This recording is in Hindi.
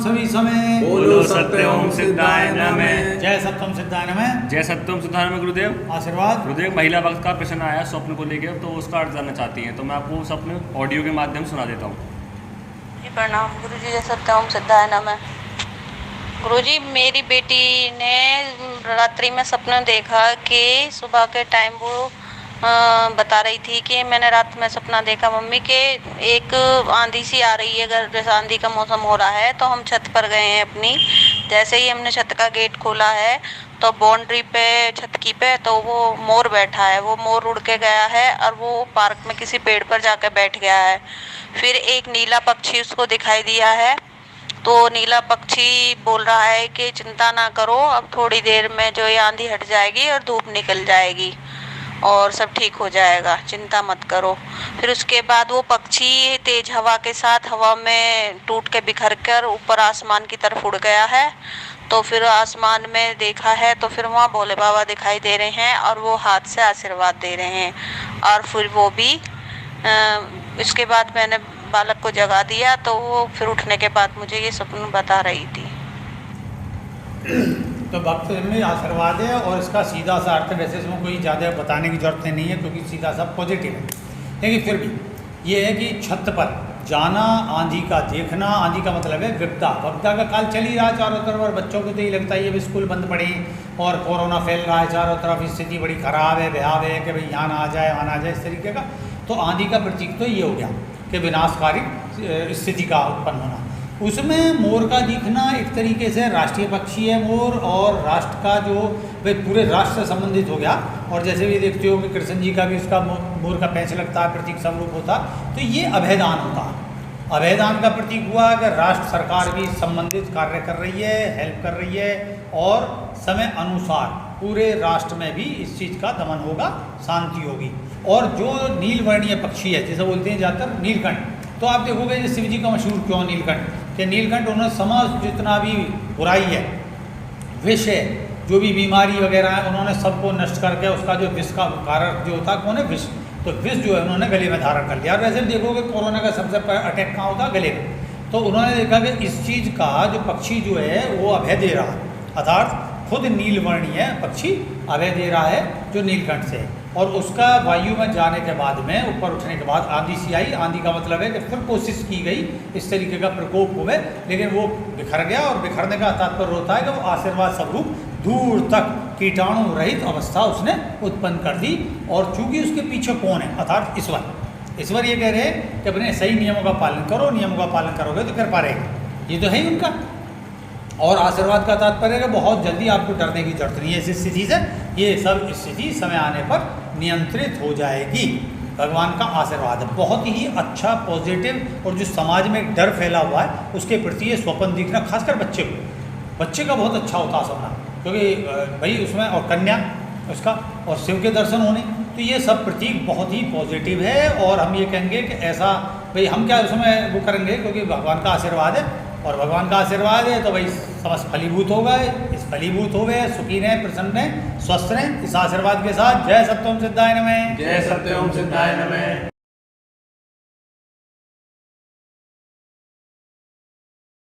सतनाम सभी समय। बोलो सत्यम सिद्धाय नमः। जय सत्यम सिद्धाय नमः। जय सत्यम सिद्धाय नमः। गुरुदेव आशीर्वाद। गुरुदेव, महिला वक्त का प्रश्न आया स्वप्न को लेकर, तो उसका अर्थ जानना चाहती हैं, तो मैं आपको स्वप्न ऑडियो के माध्यम सुना देता हूँ। प्रणाम गुरुजी। जय सत्यम सिद्धाय नमः। गुरुजी, मेरी बेटी ने रात्रि में सपना देखा कि सुबह के टाइम वो बता रही थी कि मैंने रात में सपना देखा मम्मी के एक आंधी सी आ रही है, अगर जैसे आंधी का मौसम हो रहा है, तो हम छत पर गए हैं अपनी। जैसे ही हमने छत का गेट खोला है तो बाउंड्री पे छत की पे तो वो मोर बैठा है। वो मोर उड़ के गया है और वो पार्क में किसी पेड़ पर जाकर बैठ गया है। फिर एक नीला पक्षी उसको दिखाई दिया है, तो नीला पक्षी बोल रहा है कि चिंता ना करो, अब थोड़ी देर में जो ये आंधी हट जाएगी और धूप निकल जाएगी और सब ठीक हो जाएगा, चिंता मत करो। फिर उसके बाद वो पक्षी तेज हवा के साथ हवा में टूट के बिखर कर ऊपर आसमान की तरफ उड़ गया है। तो फिर आसमान में देखा है तो फिर वहाँ भोले बाबा दिखाई दे रहे हैं और वो हाथ से आशीर्वाद दे रहे हैं। और फिर वो भी इसके बाद मैंने बालक को जगा दिया, तो वो फिर उठने के बाद मुझे ये सपना बता रही थी। तो भक्त में आशीर्वाद है और इसका सीधा सा अर्थ वैसे इसमें कोई ज़्यादा बताने की जरूरत नहीं है, क्योंकि सीधा सा पॉजिटिव है। लेकिन फिर भी ये है कि छत पर जाना, आंधी का देखना, आंधी का मतलब है विपदा। विपदा का काल चल ही रहा चारों तरफ, और बच्चों को तो ये लगता है ये भी स्कूल बंद पड़े और कोरोना फैल रहा है चारों तरफ, स्थिति बड़ी ख़राब है, भयाव है कि भाई यहाँ ना आ जाए, वहाँ ना आ जाए, इस तरीके का। तो आंधी का प्रतीक तो ये हो गया कि विनाशकारी स्थिति का उत्पन्न होना। उसमें मोर का दिखना एक तरीके से राष्ट्रीय पक्षी है मोर, और राष्ट्र का जो वे पूरे राष्ट्र से संबंधित हो गया। और जैसे भी देखते हो कि कृष्ण जी का भी उसका मोर का पैंच लगता है, प्रतीक स्वरूप होता, तो ये अभयदान होता है। अभयदान का प्रतीक हुआ कि राष्ट्र सरकार भी संबंधित कार्य कर रही है, हेल्प कर रही है, और समय अनुसार पूरे राष्ट्र में भी इस चीज़ का दमन होगा, शांति होगी। और जो नीलवर्णीय पक्षी है, जैसे बोलते हैं ज़्यादातर नीलकंठ, तो आप देखोगे जैसे शिव जी का मशहूर क्यों नीलकंठ, कि नीलकंठ उन्होंने समस्त जितना भी बुराई है, विष है, जो भी बीमारी वगैरह है, उन्होंने सबको नष्ट करके उसका जो विष का कारक जो होता है कौन है, विष, तो विष जो है उन्होंने गले में धारण कर लिया। और वैसे भी देखोगे कोरोना का सबसे पहला अटैक कहाँ होता है, गले में। तो उन्होंने देखा कि इस चीज़ का जो पक्षी जो है वो अभय दे रहा है, अर्थात खुद नीलवर्णीय पक्षी अभय दे रहा है जो नीलकंठ से। और उसका वायु में जाने के बाद में ऊपर उठने के बाद आंधी सी आई। आंधी का मतलब है कि फिर कोशिश की गई इस तरीके का प्रकोप हुए, लेकिन वो बिखर गया। और बिखरने का तात्पर्य होता है कि वो आशीर्वाद स्वरूप दूर तक कीटाणु रहित अवस्था उसने उत्पन्न कर दी। और चूंकि उसके पीछे कौन है, अर्थात ईश्वर ये कह रहे हैं कि अपने सही नियमों का पालन करो, नियमों का पालन करोगे तो कृपा रहेगी। ये तो है ही उनका। और आशीर्वाद का तात्पर्य है कि बहुत जल्दी आपको डरने की जरूरत नहीं है इस स्थिति से, ये सब स्थिति समय आने पर नियंत्रित हो जाएगी। भगवान का आशीर्वाद है, बहुत ही अच्छा पॉजिटिव। और जो समाज में एक डर फैला हुआ है उसके प्रति ये स्वप्न दिखना, खासकर बच्चे का बहुत अच्छा होता है सपना, क्योंकि भाई उसमें और कन्या उसका और शिव के दर्शन होने, तो ये सब प्रतीक बहुत ही पॉजिटिव है। और हम ये कहेंगे कि ऐसा भाई हम क्या उसमें वो करेंगे, क्योंकि भगवान का आशीर्वाद है, और भगवान का आशीर्वाद है तो भाई समस्त फलीभूत हो गए। इस फलीभूत हो गए, सुखी रहें, प्रसन्न रहें, स्वस्थ रहें। इस आशीर्वाद के साथ जय सत्यम सिद्धाय नमः। जय सत्यम सिद्धाय नमः।